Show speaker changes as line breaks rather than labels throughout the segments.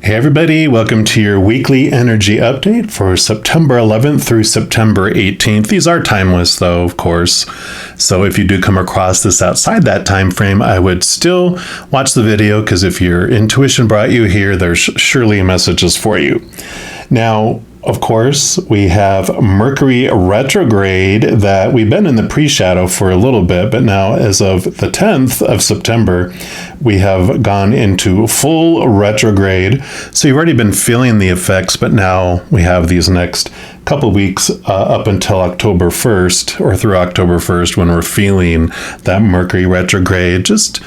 Hey everybody, welcome to your weekly energy update for September 11th through September 18th. These are timeless though, of course. So if you do come across this outside that time frame, I would still watch the video because if your intuition brought you here, there's surely messages for you. Now, of course, we have Mercury retrograde that we've been in the pre-shadow for a little bit, but now as of the 10th of September, we have gone into full retrograde. So you've already been feeling the effects, but now we have these next couple weeks up until October 1st or through October 1st when we're feeling that Mercury retrograde, just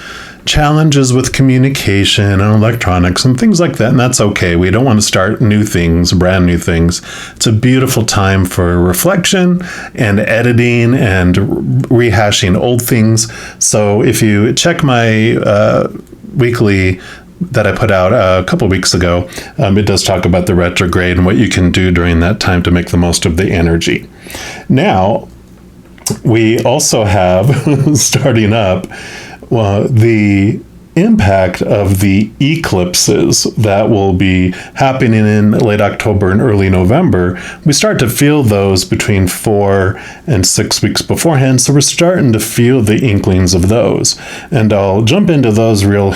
challenges with communication and electronics and things like that. And that's okay. We don't want to start new things, brand new things. It's a beautiful time for reflection and editing and rehashing old things. So if you check my weekly that I put out a couple weeks ago, it does talk about the retrograde and what you can do during that time to make the most of the energy. Now, we also have starting up the impact of the eclipses that will be happening in late October and early November. We start to feel those between 4 and 6 weeks beforehand, so we're starting to feel the inklings of those. And I'll jump into those real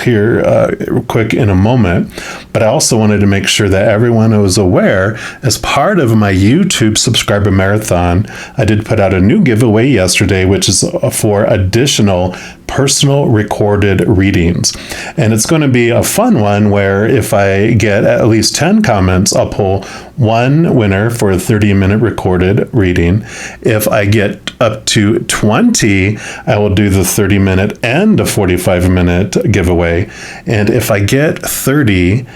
quick in a moment, but I also wanted to make sure that everyone was aware, as part of my YouTube subscriber marathon, I did put out a new giveaway yesterday, which is for additional personal recorded readings. And it's going to be a fun one where if I get at least 10 comments, I'll pull one winner for a 30-minute recorded reading. If I get up to 20, I will do the 30-minute and a 45-minute giveaway. And if I get 30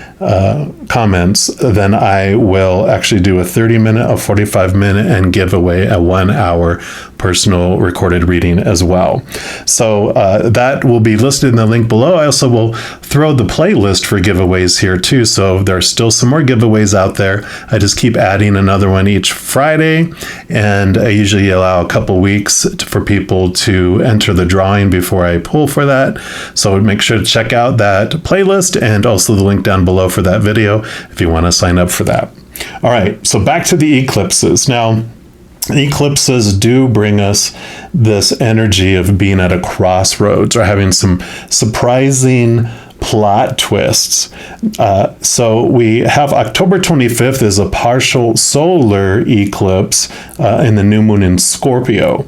comments, then I will actually do a 30-minute, a 45-minute, and give away a 1-hour personal recorded reading as well. So that will be listed in the link below. I also will throw the playlist for giveaways here too. So there are still some more giveaways out there. I just keep adding another one each Friday, and I usually allow a couple weeks for people to enter the drawing before I pull for that. So make sure to check out that playlist and also the link down below for that video if you want to sign up for that. All right, so back to the eclipses. Now, eclipses do bring us this energy of being at a crossroads or having some surprising plot twists. So we have October 25th is a partial solar eclipse in the new moon in Scorpio.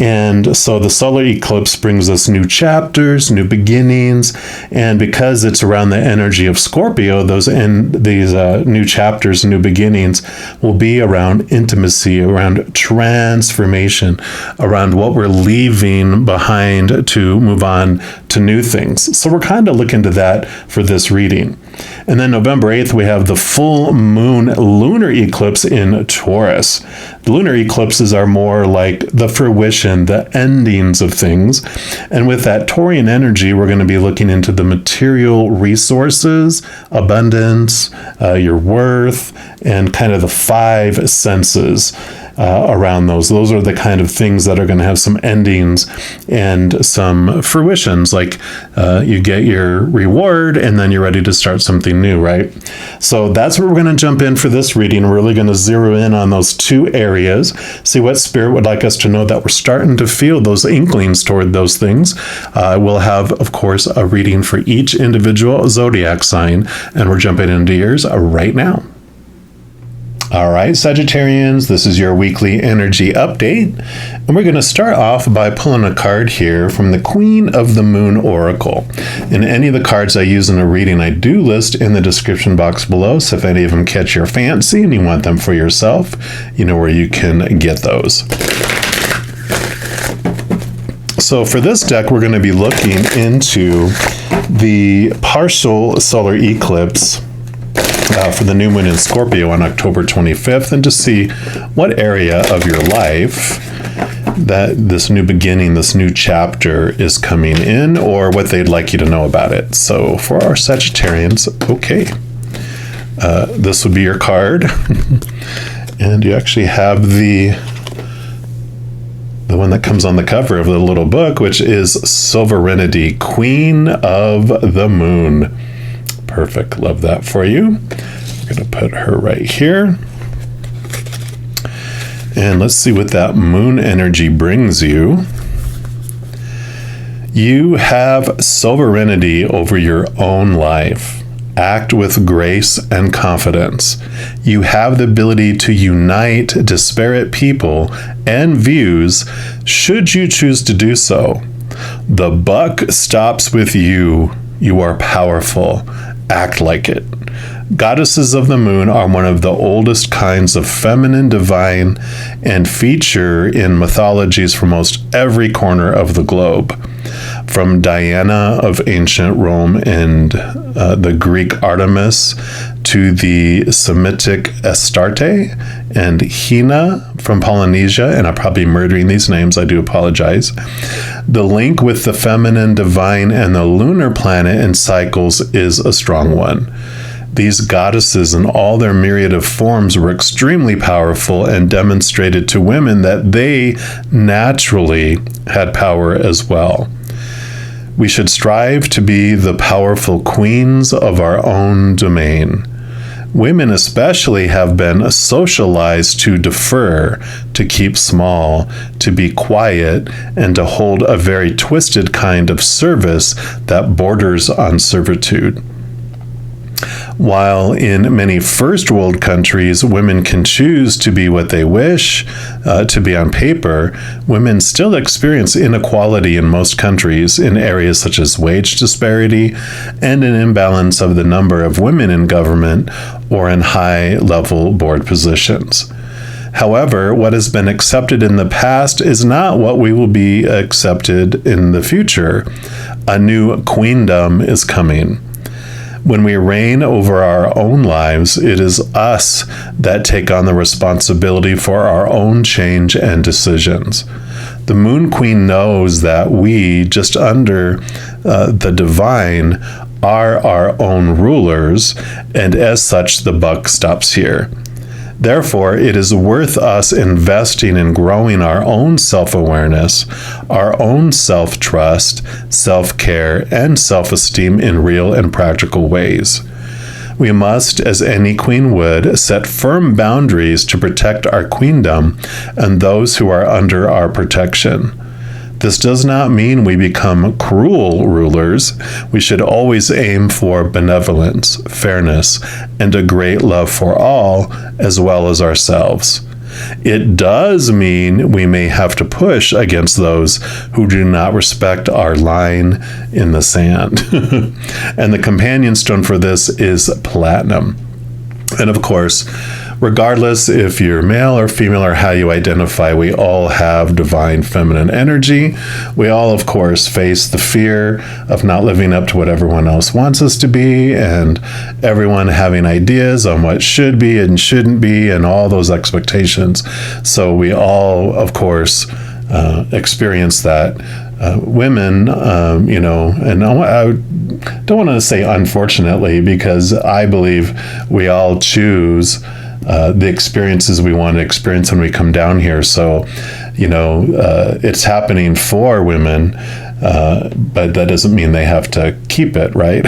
And so the solar eclipse brings us new chapters, new beginnings, and because it's around the energy of Scorpio, these new chapters, new beginnings will be around intimacy, around transformation, around what we're leaving behind to move on to new things. So we're kind of looking to that for this reading. And then November 8th, we have the full moon lunar eclipse in Taurus. The lunar eclipses are more like the fruition, the endings of things. And with that Taurian energy, we're going to be looking into the material resources, abundance, your worth, and kind of the 5 senses around those. Those are the kind of things that are going to have some endings and some fruitions, like you get your reward and then you're ready to start something new, right? So that's where we're going to jump in for this reading. We're really going to zero in on those 2 areas, see what Spirit would like us to know that we're starting to feel those inklings toward those things. We'll have, of course, a reading for each individual zodiac sign, and we're jumping into yours right now. All right, Sagittarians, this is your weekly energy update. And we're going to start off by pulling a card here from the Queen of the Moon Oracle. And any of the cards I use in a reading, I do list in the description box below. So if any of them catch your fancy and you want them for yourself, you know where you can get those. So for this deck, we're going to be looking into the partial solar eclipse for the new moon in Scorpio on October 25th, and to see what area of your life that this new beginning, this new chapter is coming in, or what they'd like you to know about it. So for our Sagittarians, okay, this would be your card. And you actually have the one that comes on the cover of the little book, which is Sovereignty, Queen of the Moon. Perfect. Love that for you. We're going to put her right here. And let's see what that moon energy brings you. You have sovereignty over your own life. Act with grace and confidence. You have the ability to unite disparate people and views should you choose to do so. The buck stops with you. You are powerful. Act like it. Goddesses of the moon are one of the oldest kinds of feminine divine and feature in mythologies from most every corner of the globe. From Diana of ancient Rome and the Greek Artemis to the Semitic Astarte and Hina from Polynesia, and I'm probably murdering these names, I do apologize. The link with the feminine divine and the lunar planet and cycles is a strong one. These goddesses in all their myriad of forms were extremely powerful and demonstrated to women that they naturally had power as well. We should strive to be the powerful queens of our own domain. Women especially have been socialized to defer, to keep small, to be quiet, and to hold a very twisted kind of service that borders on servitude. While in many first world countries, women can choose to be what they wish to be on paper, women still experience inequality in most countries in areas such as wage disparity and an imbalance of the number of women in government or in high-level board positions. However, what has been accepted in the past is not what we will be accepted in the future. A new queendom is coming. When we reign over our own lives, it is us that take on the responsibility for our own change and decisions. The Moon Queen knows that we, just under the divine, are our own rulers, and as such, the buck stops here. Therefore, it is worth us investing in growing our own self-awareness, our own self-trust, self-care, and self-esteem in real and practical ways. We must, as any queen would, set firm boundaries to protect our queendom and those who are under our protection. This does not mean we become cruel rulers. We should always aim for benevolence, fairness, and a great love for all, as well as ourselves. It does mean we may have to push against those who do not respect our line in the sand. And the companion stone for this is platinum. And of course, regardless if you're male or female or how you identify, we all have divine feminine energy. We all, of course, face the fear of not living up to what everyone else wants us to be, and everyone having ideas on what should be and shouldn't be, and all those expectations. So we all, of course, experience that. Women, and I don't want to say unfortunately, because I believe we all choose the experiences we want to experience when we come down here. So, it's happening for women, but that doesn't mean they have to keep it, right?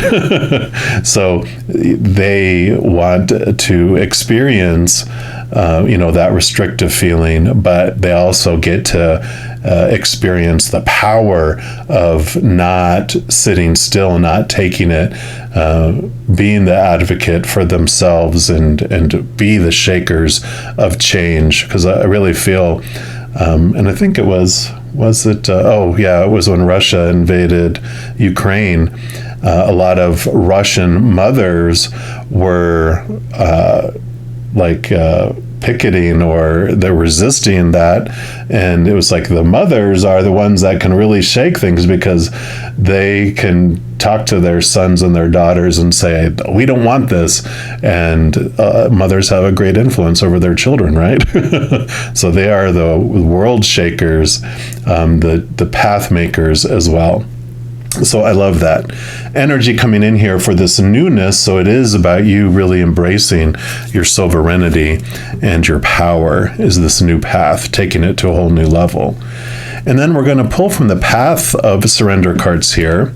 So they want to experience, that restrictive feeling, but they also get to experience the power of not sitting still, not taking it, being the advocate for themselves and be the shakers of change. Because I really feel, and I think it was it was when Russia invaded Ukraine. A lot of Russian mothers were picketing, or they're resisting that, and it was like the mothers are the ones that can really shake things, because they can talk to their sons and their daughters and say, we don't want this, and mothers have a great influence over their children, right? So they are the world shakers, the path makers as well. So I love that energy coming in here for this newness. So it is about you really embracing your sovereignty and your power is this new path, taking it to a whole new level. And then we're going to pull from the Path of Surrender cards here.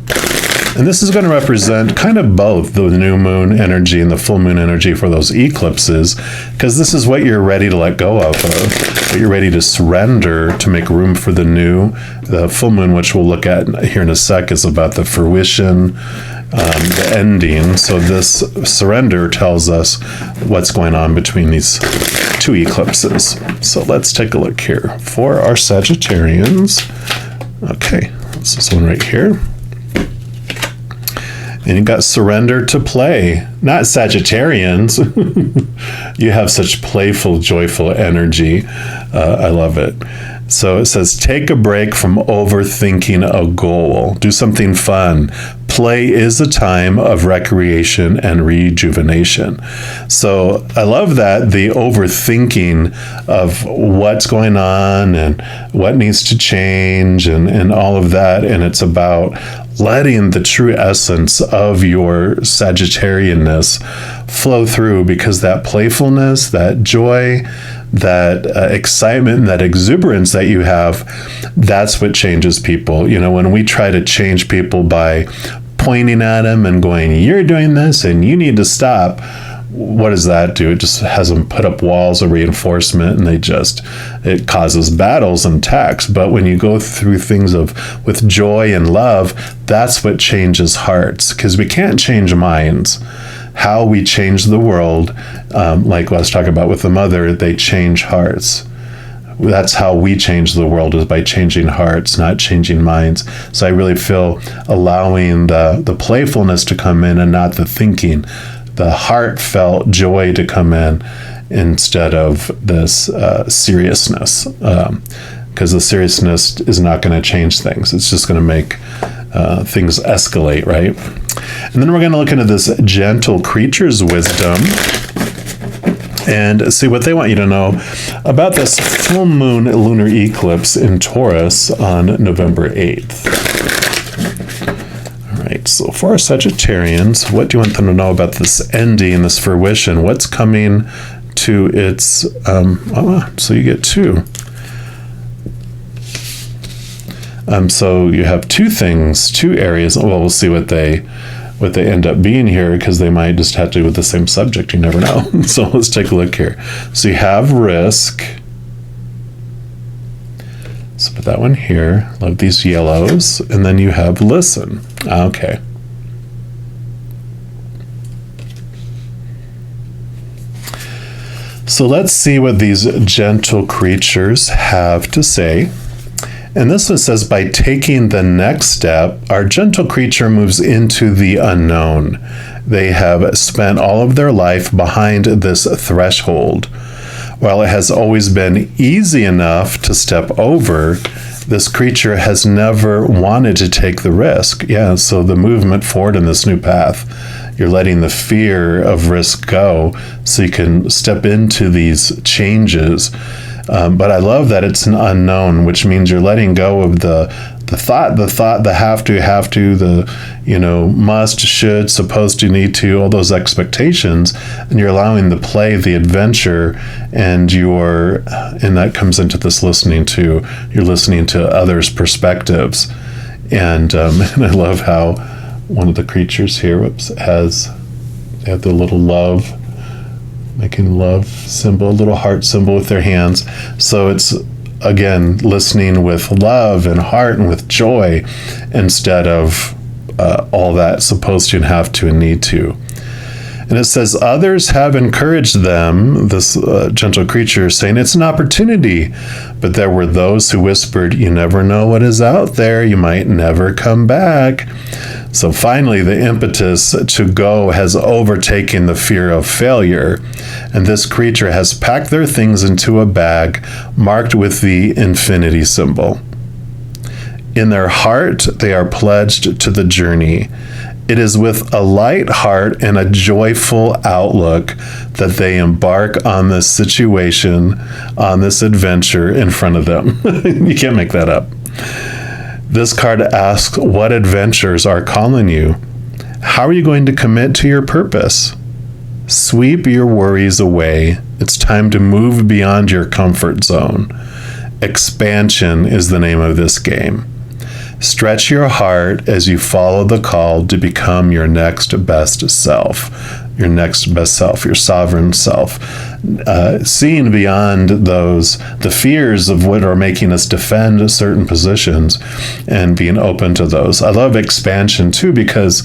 And this is going to represent kind of both the new moon energy and the full moon energy for those eclipses, because this is what you're ready to let go of, what you're ready to surrender to make room for the new. The full moon, which we'll look at here in a sec, is about the fruition, the ending. So this surrender tells us what's going on between these two eclipses. So let's take a look here for our Sagittarians. Okay, this is one right here. And you got surrender to play. Not Sagittarians. You have such playful, joyful energy. I love it. So it says, take a break from overthinking a goal. Do something fun. Play is a time of recreation and rejuvenation. So I love that, the overthinking of what's going on and what needs to change and all of that. And it's about letting the true essence of your Sagittarianness flow through, because that playfulness, that joy, that excitement, and that exuberance that you have, that's what changes people. You know, when we try to change people by pointing at them and going, you're doing this and you need to stop, what does that do? It just has them put up walls of reinforcement, and it causes battles and attacks. But when you go through things with joy and love, that's what changes hearts, because we can't change minds. How we change the world, like I was talking about with the mother, they change hearts. That's how we change the world, is by changing hearts, not changing minds. So I really feel allowing the playfulness to come in and not the thinking, the heartfelt joy to come in instead of this seriousness, because the seriousness is not going to change things. It's just going to make things escalate, right? And then we're going to look into this gentle creature's wisdom and see what they want you to know about this full moon lunar eclipse in Taurus on November 8th. All right, so for our Sagittarians, what do you want them to know about this ending, this fruition? What's coming to its, so you get two. So you have two things, two areas. Well, we'll see what they end up being here, because they might just have to do with the same subject. You never know. So let's take a look here. So you have risk. So put that one here. Love these yellows. And then you have listen. Okay. So let's see what these gentle creatures have to say. And this one says, by taking the next step, our gentle creature moves into the unknown. They have spent all of their life behind this threshold. While it has always been easy enough to step over, this creature has never wanted to take the risk. Yeah, so the movement forward in this new path, you're letting the fear of risk go so you can step into these changes. But I love that it's an unknown, which means you're letting go of the thought, the have to, the, must, should, supposed to, need to, all those expectations, and you're allowing the play, the adventure, and that comes into this listening to, you're listening to others' perspectives. And I love how one of the creatures here, they have the little love, making love symbol, a little heart symbol with their hands. So it's, again, listening with love and heart and with joy, instead of all that supposed to and have to and need to. And it says, others have encouraged them, this gentle creature, saying it's an opportunity. But there were those who whispered, you never know what is out there. You might never come back. So finally, the impetus to go has overtaken the fear of failure. And this creature has packed their things into a bag marked with the infinity symbol. In their heart, they are pledged to the journey. It is with a light heart and a joyful outlook that they embark on this situation, on this adventure in front of them. You can't make that up. This card asks, what adventures are calling you? How are you going to commit to your purpose? Sweep your worries away. It's time to move beyond your comfort zone. Expansion is the name of this game. Stretch your heart as you follow the call to become your next best self, your sovereign self. Seeing beyond the fears of what are making us defend certain positions and being open to those. I love expansion too, because,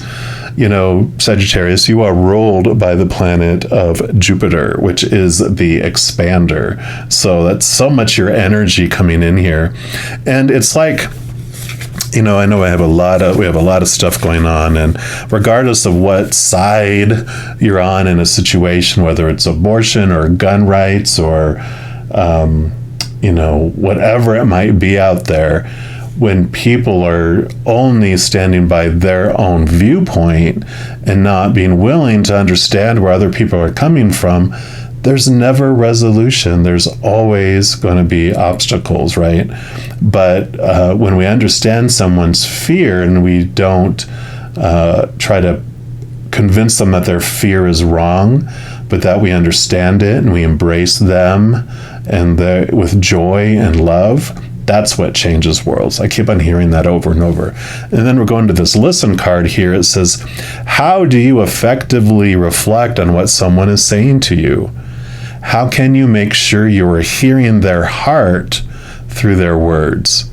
Sagittarius, you are ruled by the planet of Jupiter, which is the expander. So that's so much your energy coming in here. And it's like, I know we have a lot of stuff going on, and regardless of what side you're on in a situation, whether it's abortion or gun rights or, whatever it might be out there, when people are only standing by their own viewpoint and not being willing to understand where other people are coming from, there's never resolution. There's always going to be obstacles, right? But when we understand someone's fear and we don't try to convince them that their fear is wrong, but that we understand it and we embrace them and with joy and love, that's what changes worlds. I keep on hearing that over and over. And then we're going to this listen card here. It says, how do you effectively reflect on what someone is saying to you? How can you make sure you are hearing their heart through their words?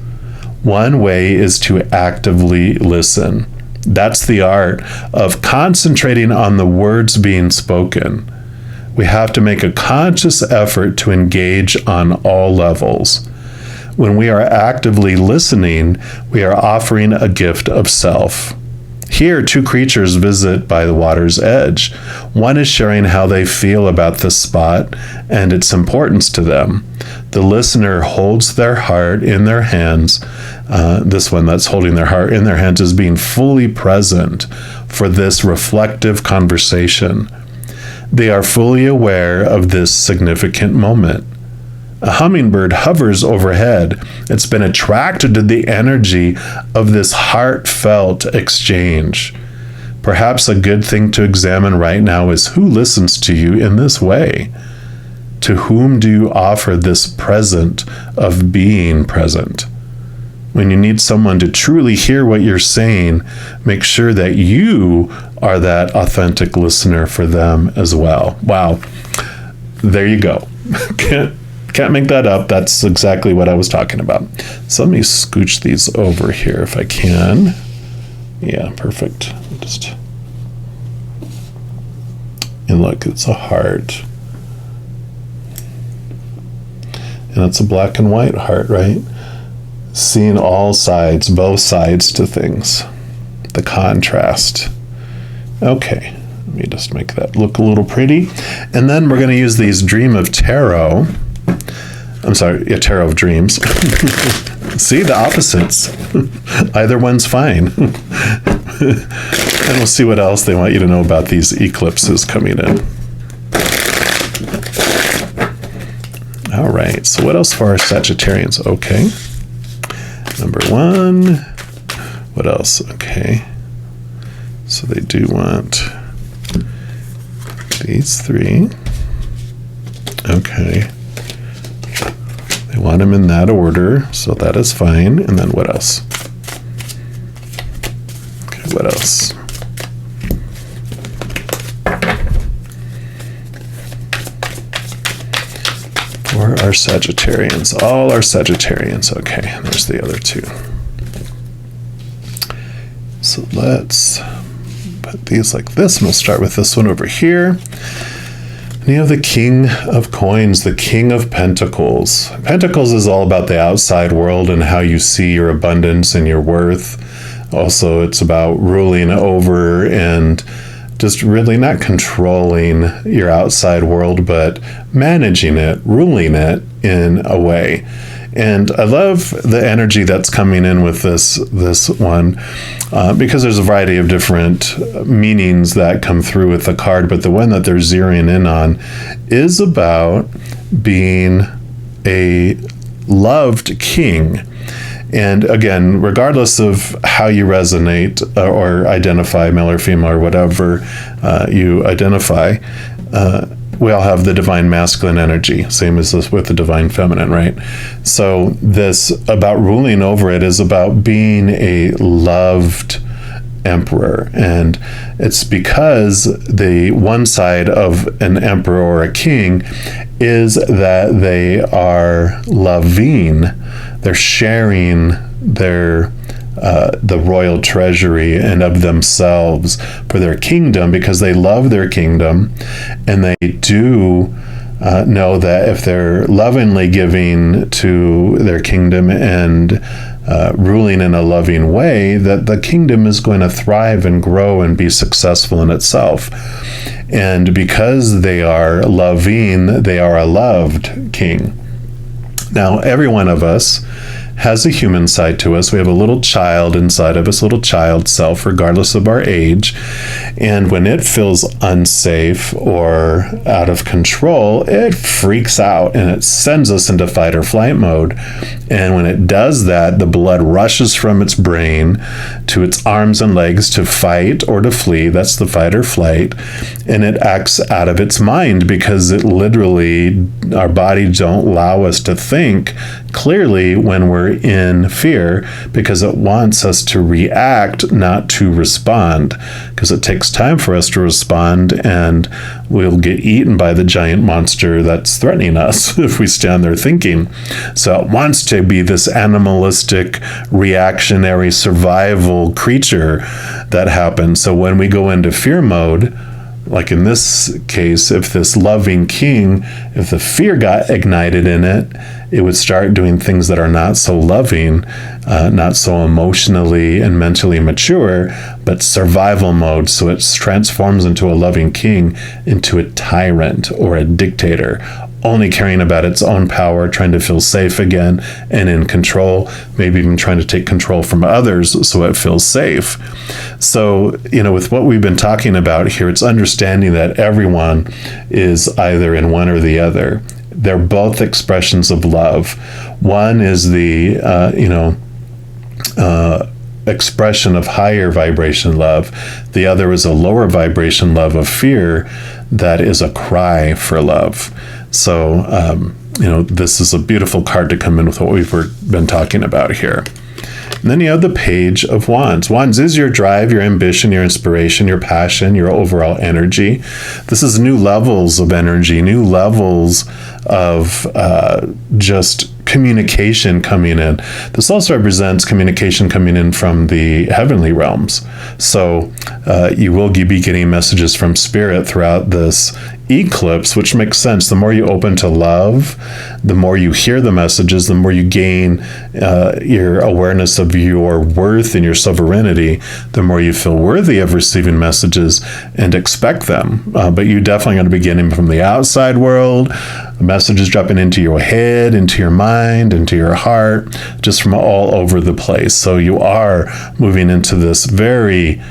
One way is to actively listen. That's the art of concentrating on the words being spoken. We have to make a conscious effort to engage on all levels. When we are actively listening, we are offering a gift of self. Here, two creatures visit by the water's edge. One is sharing how they feel about the spot and its importance to them. The listener holds their heart in their hands. This one that's holding their heart in their hands is being fully present for this reflective conversation. They are fully aware of this significant moment. A hummingbird hovers overhead. It's been attracted to the energy of this heartfelt exchange. Perhaps a good thing to examine right now is who listens to you in this way. To whom do you offer this present of being present? When you need someone to truly hear what you're saying, make sure that you are that authentic listener for them as well. Wow. There you go. Can't make that up. That's exactly what I was talking about. So let me scooch these over here if I can. Yeah, perfect. And look, it's a heart. And it's a black and white heart, right? Seeing all sides, both sides to things. The contrast. Okay, let me just make that look a little pretty. And then we're going to use these Dream of Tarot. I'm sorry, Tarot of Dreams. See, the opposites. Either one's fine. And we'll see what else they want you to know about these eclipses coming in. All right, so what else for our Sagittarians? Okay. Number one. What else? Okay. So they do want these three. Okay. They want them in that order, so that is fine. And then what else? Okay, what else? For our Sagittarians, all our Sagittarians. Okay, and there's the other two. So let's put these like this, and we'll start with this one over here. And you have the King of Coins, the King of Pentacles. Pentacles is all about the outside world and how you see your abundance and your worth. Also, it's about ruling over and just really not controlling your outside world, but managing it, ruling it in a way. And I love the energy that's coming in with this one because there's a variety of different meanings that come through with the card, but the one that they're zeroing in on is about being a loved king. And again, regardless of how you resonate or identify, male or female or whatever you identify, we all have the divine masculine energy, same as this with the divine feminine, right? So this about ruling over it is about being a loved emperor. And it's because the one side of an emperor or a king is that they are loving, they're sharing their the royal treasury and of themselves for their kingdom, because they love their kingdom, and they do know that if they're lovingly giving to their kingdom and ruling in a loving way, that the kingdom is going to thrive and grow and be successful in itself. And because they are loving, they are a loved king. Now, every one of us has a human side to us. We have a little child inside of us, little child self, regardless of our age. And when it feels unsafe or out of control, it freaks out and it sends us into fight or flight mode. And when it does that, the blood rushes from its brain to its arms and legs to fight or to flee. That's the fight or flight. And it acts out of its mind, because it literally, our body don't allow us to think clearly when we're in fear, because it wants us to react, not to respond, because it takes time for us to respond, and we'll get eaten by the giant monster that's threatening us if we stand there thinking. So it wants to be this animalistic, reactionary survival creature that happens. So when we go into fear mode, like in this case, if this loving king, if the fear got ignited in it, it would start doing things that are not so loving, not so emotionally and mentally mature, but survival mode. So it transforms into a loving king, into a tyrant or a dictator, only caring about its own power, trying to feel safe again and in control, maybe even trying to take control from others so it feels safe. So, with what we've been talking about here, it's understanding that everyone is either in one or the other. They're both expressions of love. One is the, expression of higher vibration love. The other is a lower vibration love of fear that is a cry for love. So, this is a beautiful card to come in with what we've been talking about here. And then you have the Page of Wands. Wands is your drive, your ambition, your inspiration, your passion, your overall energy. This is new levels of energy, new levels of just communication coming in. This also represents communication coming in from the heavenly realms. So you will be getting messages from Spirit throughout this eclipse, which makes sense. The more you open to love, the more you hear the messages, the more you gain your awareness of your worth and your sovereignty, the more you feel worthy of receiving messages and expect them. But you definitely going to be getting from the outside world, messages dropping into your head, into your mind, into your heart, just from all over the place. So you are moving into this very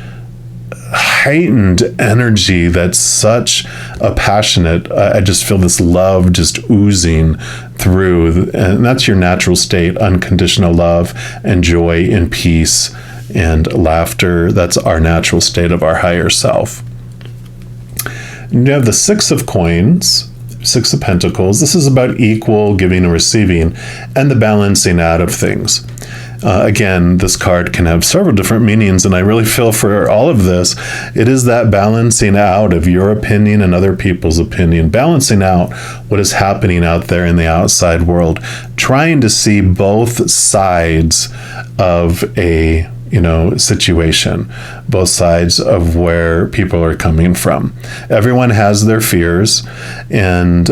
heightened energy that's such a passionate, I just feel this love just oozing through, and that's your natural state, unconditional love and joy and peace and laughter. That's our natural state of our higher self. And you have the Six of Coins, Six of Pentacles. This is about equal giving and receiving and the balancing out of things. Again, this card can have several different meanings, and I really feel for all of this, it is that balancing out of your opinion and other people's opinion, balancing out what is happening out there in the outside world, trying to see both sides of a situation, both sides of where people are coming from. Everyone has their fears and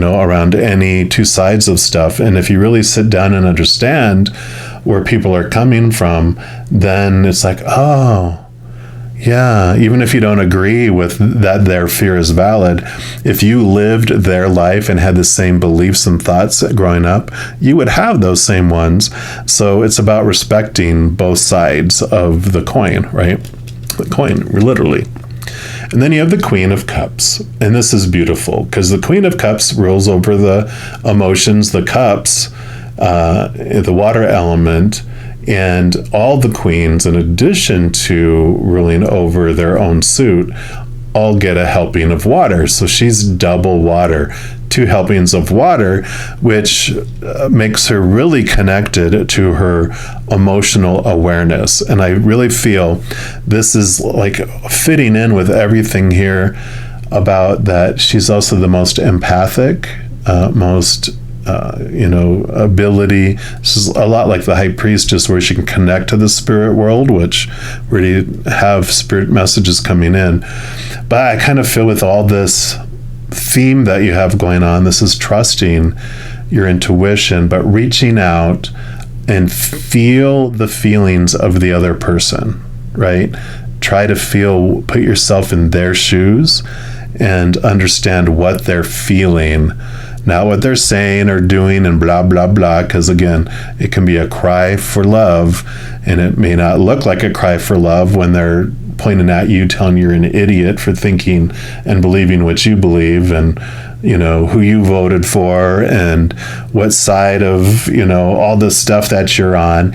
around any two sides of stuff. And if you really sit down and understand where people are coming from, then it's like, oh, yeah, even if you don't agree with that their fear is valid, if you lived their life and had the same beliefs and thoughts growing up, you would have those same ones. So it's about respecting both sides of the coin, right? The coin, literally. And then you have the Queen of Cups. And this is beautiful because the Queen of Cups rules over the emotions, the cups, the water element, and all the queens, in addition to ruling over their own suit, all get a helping of water. So she's double water, 2 helpings of water, which makes her really connected to her emotional awareness. And I really feel this is like fitting in with everything here about that. She's also the most empathic, most ability. This is a lot like the high priestess, where she can connect to the spirit world, which really have spirit messages coming in. But I kind of feel with all this theme that you have going on, this is trusting your intuition, but reaching out and feel the feelings of the other person, right? Try to put yourself in their shoes and understand what they're feeling, not what they're saying or doing and blah, blah, blah, because again, it can be a cry for love, and it may not look like a cry for love when they're pointing at you, telling you're an idiot for thinking and believing what you believe, and who you voted for and what side of all this stuff that you're on.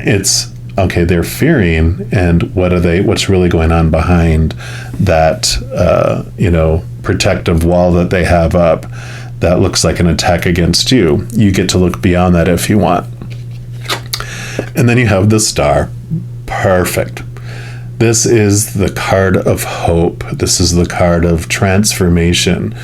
It's okay, they're fearing, and what's really going on behind that protective wall that they have up that looks like an attack against you. You get to look beyond that if you want. And then you have the star. Perfect. This is the card of hope. This is the card of transformation.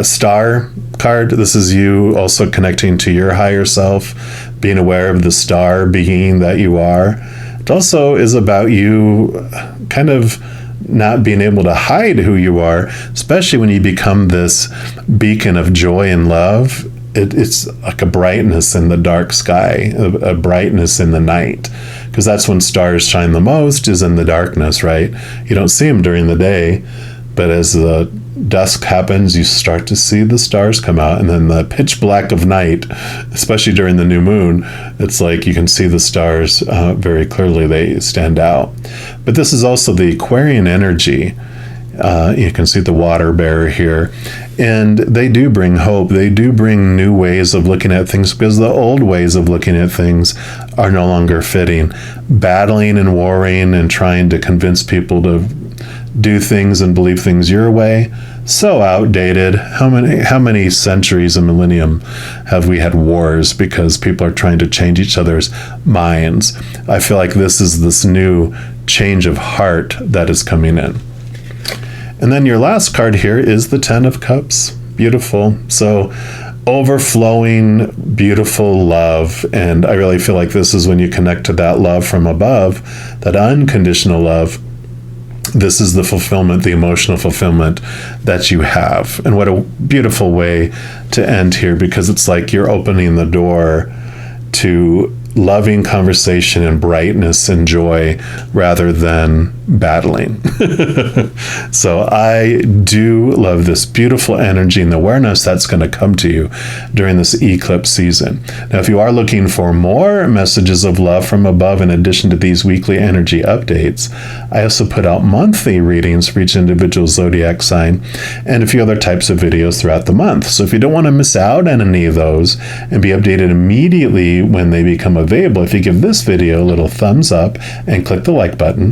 Star card, this is you also connecting to your higher self, being aware of the star being that you are. It also is about you kind of not being able to hide who you are, especially when you become this beacon of joy and love. It's like a brightness in the dark sky, a brightness in the night, because that's when stars shine the most, is in the darkness, right? You don't see them during the day, but as the dusk happens, you start to see the stars come out, and then the pitch black of night, especially during the new moon, it's like you can see the stars very clearly. They stand out. But this is also the Aquarian energy. You can see the water bearer here, and they do bring hope. They do bring new ways of looking at things, because the old ways of looking at things are no longer fitting. Battling and warring and trying to convince people to do things and believe things your way, so outdated. How many centuries and millennium have we had wars because people are trying to change each other's minds? I feel like this is this new change of heart that is coming in. And then your last card here is the 10 of Cups. Beautiful. So overflowing, beautiful love. And I really feel like this is when you connect to that love from above, that unconditional love. This is the fulfillment, the emotional fulfillment that you have. And what a beautiful way to end here, because it's like you're opening the door to loving conversation and brightness and joy rather than battling. So I do love this beautiful energy and the awareness that's going to come to you during this eclipse season. Now, if you are looking for more messages of love from above, in addition to these weekly energy updates, I also put out monthly readings for each individual zodiac sign and a few other types of videos throughout the month. So if you don't want to miss out on any of those and be updated immediately when they become available, if you give this video a little thumbs up and click the like button,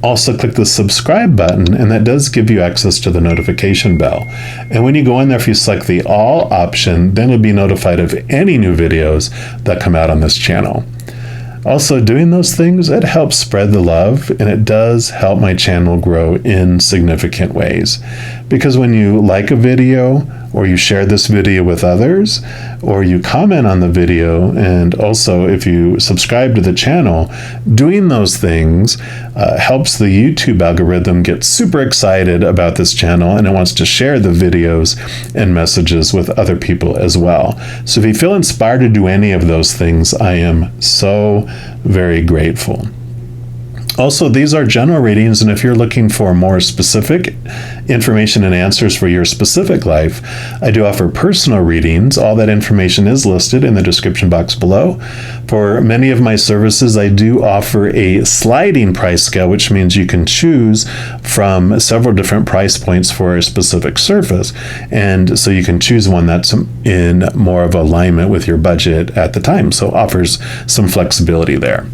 also click the subscribe button, and that does give you access to the notification bell. And when you go in there, if you select the all option, then you'll be notified of any new videos that come out on this channel. Also, doing those things, it helps spread the love, and it does help my channel grow in significant ways. Because when you like a video, or you share this video with others, or you comment on the video, and also if you subscribe to the channel, doing those things helps the YouTube algorithm get super excited about this channel, and it wants to share the videos and messages with other people as well. So if you feel inspired to do any of those things, I am so very grateful. Also, these are general readings, and if you're looking for more specific information and answers for your specific life, I do offer personal readings. All that information is listed in the description box below. For many of my services, I do offer a sliding price scale, which means you can choose from several different price points for a specific service, and so you can choose one that's in more of alignment with your budget at the time, so it offers some flexibility there.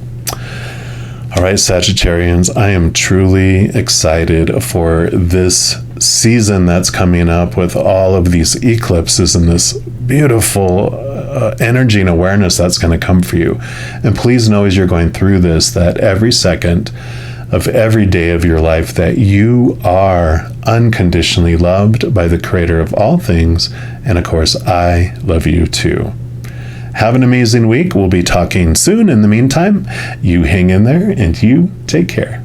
All right, Sagittarians, I am truly excited for this season that's coming up with all of these eclipses and this beautiful energy and awareness that's going to come for you. And please know as you're going through this that every second of every day of your life that you are unconditionally loved by the creator of all things. And of course, I love you too. Have an amazing week. We'll be talking soon. In the meantime, you hang in there and you take care.